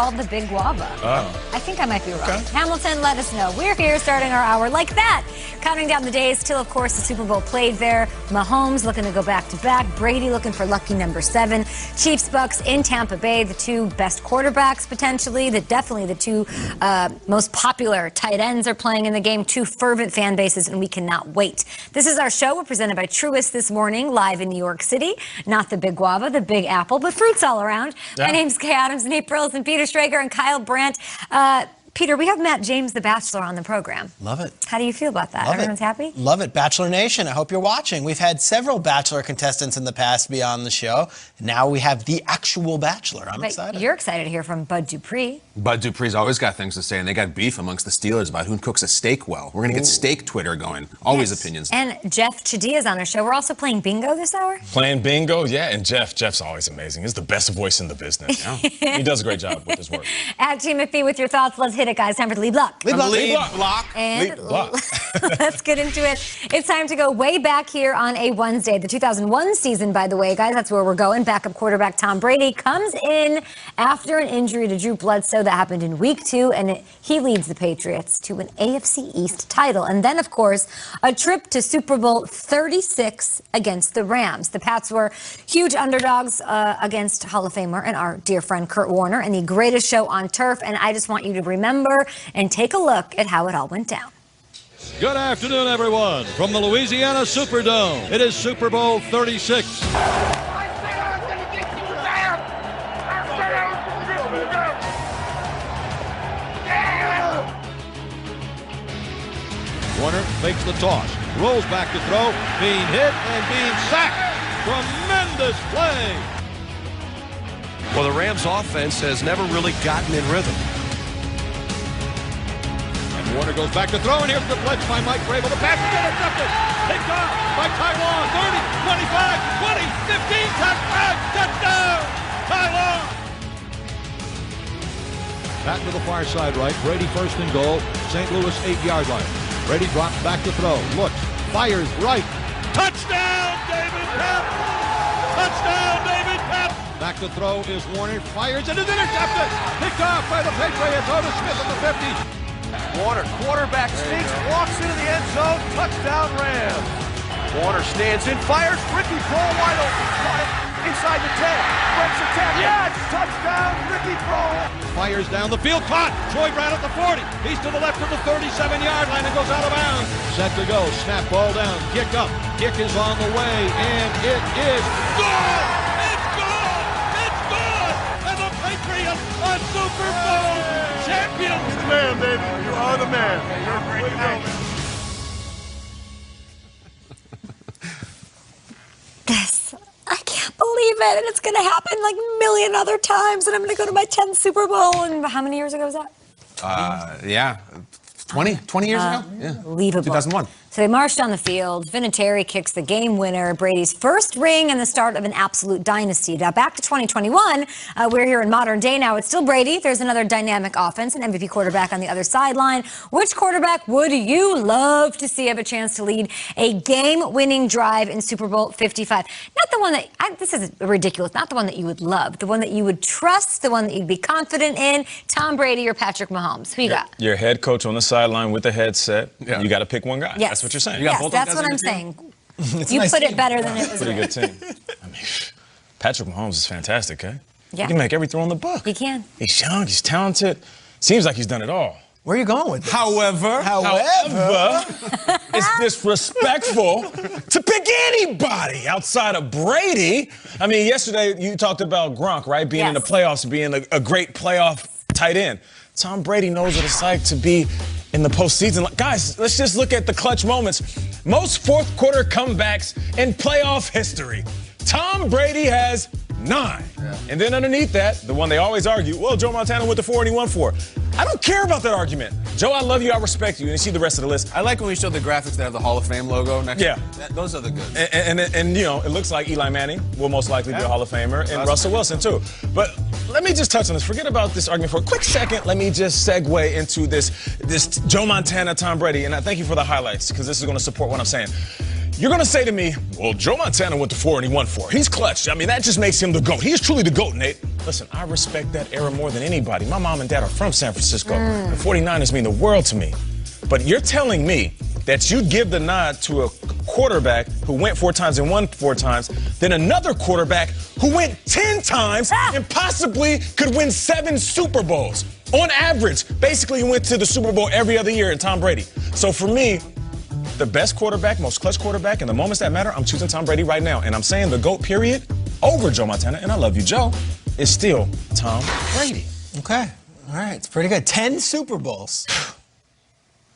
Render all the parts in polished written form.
called the Big Guava. Oh. I think I might be wrong. Okay. Hamilton, let us know. We're here starting our hour like that. Counting down the days till, of course, the Super Bowl played there. Mahomes looking to go back-to-back. Brady looking for lucky number 7. Chiefs, Bucks in Tampa Bay, the two best quarterbacks potentially. Definitely the two most popular tight ends are playing in the game. Two fervent fan bases, and we cannot wait. This is our show. We're presented by Truist this morning, live in New York City. Not the Big Guava, the Big Apple, but fruits all around. Yeah. My name's Kay Adams, Nate Brills, and Peter Schrager, and Kyle Brandt. Peter, we have Matt James, the Bachelor, on the program. Love it. How do you feel about that? Love Everyone's happy? Love it. Bachelor Nation, I hope you're watching. We've had several Bachelor contestants in the past be on the show. Now we have the actual Bachelor. I'm excited. You're excited to hear from Bud Dupree. Bud Dupree's always got things to say, and they got beef amongst the Steelers about who cooks a steak well. We're going to get steak Twitter going. Always opinions. And Jeff Chadia's on our show. We're also playing bingo this hour. Playing bingo, yeah. And Jeff's always amazing. He's the best voice in the business. Yeah. He does a great job with his work. At Team McPhee with your thoughts. Let's hit it, guys. Time for the lead block. Lead block. Lead block. And Lead block. let's get into it. It's time to go way back here on a Wednesday. The 2001 season, by the way, guys. That's where we're going. Backup quarterback Tom Brady comes in after an injury to Drew Bledsoe that happened in Week 2, and he leads the Patriots to an AFC East title. And then, of course, a trip to Super Bowl 36 against the Rams. The Pats were huge underdogs against Hall of Famer and our dear friend Kurt Warner and the greatest show on turf. And I just want you to remember and take a look at how it all went down. Good afternoon, everyone. From the Louisiana Superdome, it is Super Bowl 36. Warner fakes the toss, rolls back to throw, being hit and being sacked. Tremendous play. Well, the Rams offense has never really gotten in rhythm. And Warner goes back to throw, and here's the blitz by Mike Vrabel. The pass is intercepted. Picked off by Tylon. 30, 25, 20, 15, touchdown. Tylon. Back to the far side right. Brady first and goal. St. Louis 8-yard line. Brady drops back to throw. Looks. Fires right. Touchdown, David Pep. Touchdown, David Pep. Back to throw is Warner. Fires and is intercepted. Picked off by the Patriots. Otis Smith at the 50. Warner, quarterback sneaks, walks into the end zone, touchdown Rams. Warner stands in, fires, Ricky Prohl wide open, inside the 10, breaks the 10, yes, touchdown, Ricky Prohl. Fires down the field, caught, Troy Brown at the 40, he's to the left of the 37-yard line and goes out of bounds. Set to go, snap ball down, kick up, kick is on the way, and it is good! It's good! It's good! And the Patriots are Super Bowl champions! You're the man, baby. You are the man. You're a great man. I can't believe it, and it's going to happen like a million other times, and I'm going to go to my 10th Super Bowl. And how many years ago was that? Yeah. 20 years ago? Yeah. Unbelievable. 2001. So they marched on the field. Vinatieri kicks the game winner, Brady's first ring and the start of an absolute dynasty. Now back to 2021, we're here in modern day now. It's still Brady. There's another dynamic offense, an MVP quarterback on the other sideline. Which quarterback would you love to see have a chance to lead a game-winning drive in Super Bowl 55? Not the one that, this is ridiculous, not the one that you would love, the one that you would trust, the one that you'd be confident in, Tom Brady or Patrick Mahomes. Who you got? Your head coach on the sideline with the headset. Yeah. You got to pick one guy. Yes. That's what you're saying. Yes, that's what I'm saying. You nice put team. it better than it was Pretty written. good team. I mean, Patrick Mahomes is fantastic, eh? Yeah. He can make every throw in the book. He can. He's young, he's talented. Seems like he's done it all. Where are you going with this? However, it's disrespectful to pick anybody outside of Brady. I mean, yesterday you talked about Gronk, right? Being in the playoffs, being a great playoff tight end. Tom Brady knows what it's like to be in the postseason. Guys, let's just look at the clutch moments. Most fourth quarter comebacks in playoff history. Tom Brady has 9. Yeah. And then underneath that, the one they always argue, well, Joe Montana went to 4 and he won 4. I don't care about that argument. Joe, I love you, I respect you, and you see the rest of the list. I like when we show the graphics that have the Hall of Fame logo next to it. Those are the goods. And you know, it looks like Eli Manning will most likely be a Hall of Famer, and Russell Wilson, too. But let me just touch on this. Forget about this argument for a quick second. Let me just segue into this Joe Montana, Tom Brady, and I thank you for the highlights, because this is going to support what I'm saying. You're going to say to me, well, Joe Montana went to 4 and he won 4. He's clutch. I mean, that just makes him the GOAT. He is truly the GOAT, Nate. Listen, I respect that era more than anybody. My mom and dad are from San Francisco. The 49ers mean the world to me. But you're telling me that you'd give the nod to a quarterback who went 4 times and won 4 times, then another quarterback who went 10 times and possibly could win 7 Super Bowls. On average, basically went to the Super Bowl every other year in Tom Brady. So for me, the best quarterback, most clutch quarterback, in the moments that matter, I'm choosing Tom Brady right now. And I'm saying the GOAT period over Joe Montana, and I love you, Joe, is still Tom Brady. Okay. All right. It's pretty good. 10 Super Bowls.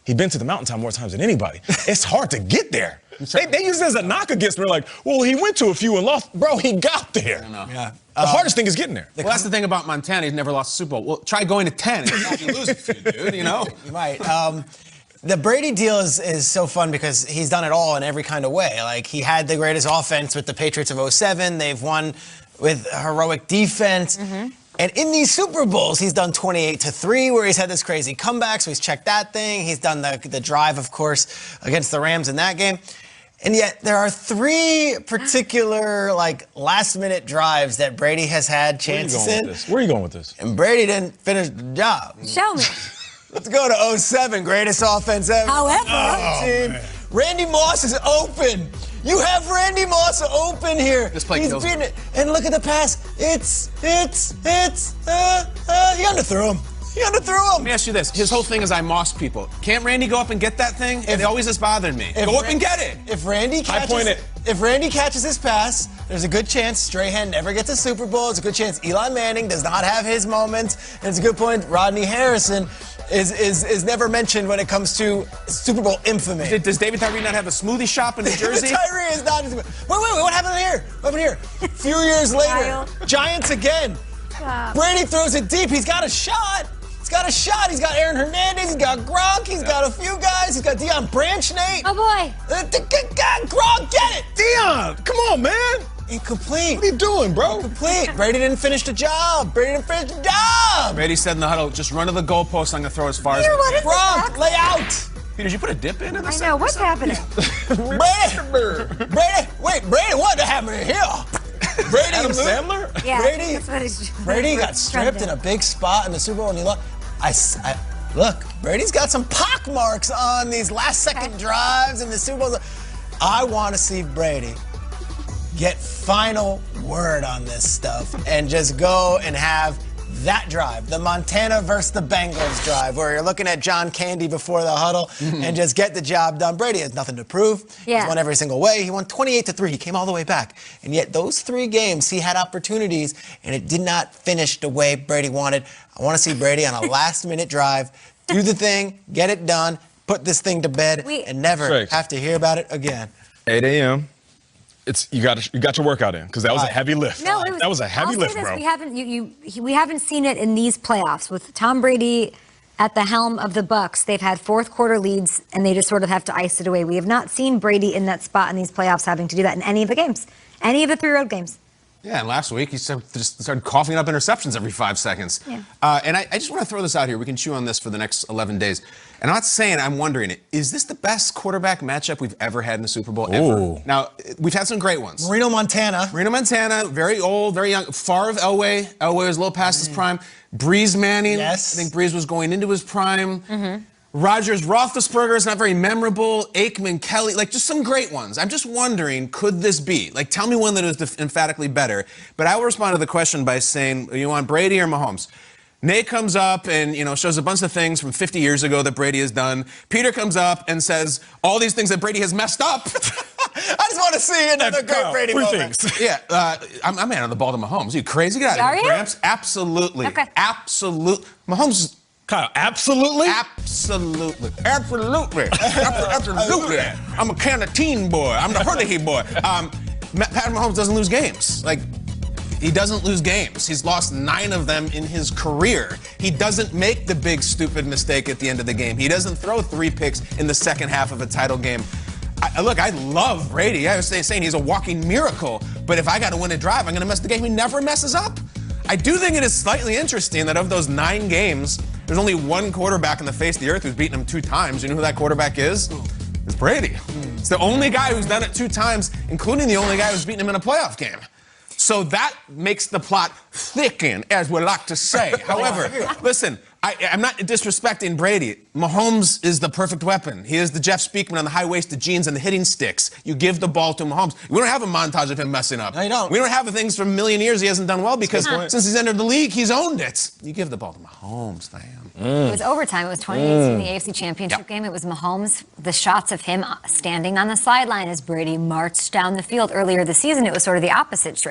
He's been to the mountaintop more times than anybody. It's hard to get there. They use it as a knock against me. They're like, well, he went to a few and lost. Bro, he got there. Yeah. The hardest thing is getting there. Well, that's the thing about Montana. He's never lost a Super Bowl. Well, try going to 10 and you lose a few, dude, you know? You might. The Brady deal is so fun because he's done it all in every kind of way. Like, he had the greatest offense with the Patriots of 2007. They've won with heroic defense. And in these Super Bowls, he's done 28-3, where he's had this crazy comeback, so he's checked that thing. He's done the drive, of course, against the Rams in that game. And yet, there are 3 particular, like, last-minute drives that Brady has had chances in. Where are you going with this? And Brady didn't finish the job. Show me. Let's go to 2007, greatest offense ever. However, Randy Moss is open. You have Randy Moss open here. This play He's kills beating me. it. And look at the pass. He underthrew him. He underthrew him. Let me ask you this. His whole thing is I Moss people. Can't Randy go up and get that thing? It always has bothered me. Go up and get it. If Randy catches his pass, there's a good chance Strahan never gets a Super Bowl. There's a good chance Eli Manning does not have his moments. And it's a good point Rodney Harrison is never mentioned when it comes to Super Bowl infamy. Does David Tyree not have a smoothie shop in New Jersey? Tyree is not. Wait, what happened here? What happened here? A few years later, Giants again. Brady throws it deep. He's got a shot. He's got a shot. He's got Aaron Hernandez. He's got Gronk. He's got a few guys. He's got Deion Branch, Nate. oh boy. Gronk, get it. Deion, come on, man. Incomplete. What are you doing, bro? Incomplete. Brady didn't finish the job. Brady said in the huddle, just run to the goalpost. I'm going to throw as far as What is Gronk, this? lay out. Peter, did you put a dip in I this? know. What's happening? Brady, what happened here? Brady, Adam Sandler? Yeah. Brady- That's what he's Brady got stripped in a big spot in the Super Bowl and he lost. Look, Brady's got some pock marks on these last-second drives in the Super Bowl. I want to see Brady get final word on this stuff and just go and have that drive, the Montana versus the Bengals drive, where you're looking at John Candy before the huddle and just get the job done. Brady has nothing to prove. Yeah. He's won every single way. He won 28-3. He came all the way back. And yet those 3 games, he had opportunities, and it did not finish the way Brady wanted. I want to see Brady on a last-minute drive, do the thing, get it done, put this thing to bed, and never have to hear about it again. 8 a.m. You got your workout in because that was a heavy lift. No, that was a heavy lift, bro. We haven't seen it in these playoffs with Tom Brady at the helm of the Bucs. They've had 4th quarter leads and they just sort of have to ice it away. We have not seen Brady in that spot in these playoffs having to do that in any of the games, any of the 3 road games. Yeah, and last week he just started coughing up interceptions every 5 seconds. Yeah. And I just want to throw this out here. We can chew on this for the next 11 days. And I'm not saying, I'm wondering, is this the best quarterback matchup we've ever had in the Super Bowl ever? Now, we've had some great ones. Marino Montana, very old, very young. Favre, Elway. Elway was a little past his prime. Breeze Manning. Yes. I think Breeze was going into his prime. Rodgers, Roethlisberger is not very memorable. Aikman, Kelly, like just some great ones. I'm just wondering, could this be? Like, tell me one that is emphatically better. But I will respond to the question by saying, you want Brady or Mahomes? Nate comes up and, shows a bunch of things from 50 years ago that Brady has done. Peter comes up and says all these things that Brady has messed up. I just want to see another great Brady moment. Yeah, I'm man on the ball to Mahomes. Are you crazy? Get out of here, Gramps. Absolutely. Okay. Absolutely. Mahomes. Kyle, absolutely? Absolutely. Absolutely. Absolutely. I'm a canteen boy. I'm the Hurley boy. Pat Mahomes doesn't lose games. He doesn't lose games. He's lost 9 of them in his career. He doesn't make the big, stupid mistake at the end of the game. He doesn't throw 3 picks in the second half of a title game. Look, I love Brady. I was saying he's a walking miracle. But if I got to win a drive, I'm going to mess the game. He never messes up. I do think it is slightly interesting that of those 9 games, there's only 1 quarterback on the face of the earth who's beaten him 2 times. You know who that quarterback is? It's Brady. It's the only guy who's done it 2 times, including the only guy who's beaten him in a playoff game. So that makes the plot thicken, as we like to say. However, listen, I'm not disrespecting Brady. Mahomes is the perfect weapon. He is the Jeff Speakman on the high-waisted jeans and the hitting sticks. You give the ball to Mahomes. We don't have a montage of him messing up. No, you don't. We don't have the things from a million years he hasn't done well because since he's entered the league, he's owned it. You give the ball to Mahomes, fam. It was overtime. It was 2018, the AFC Championship game. It was Mahomes. The shots of him standing on the sideline as Brady marched down the field earlier this season, it was sort of the opposite, Schrager.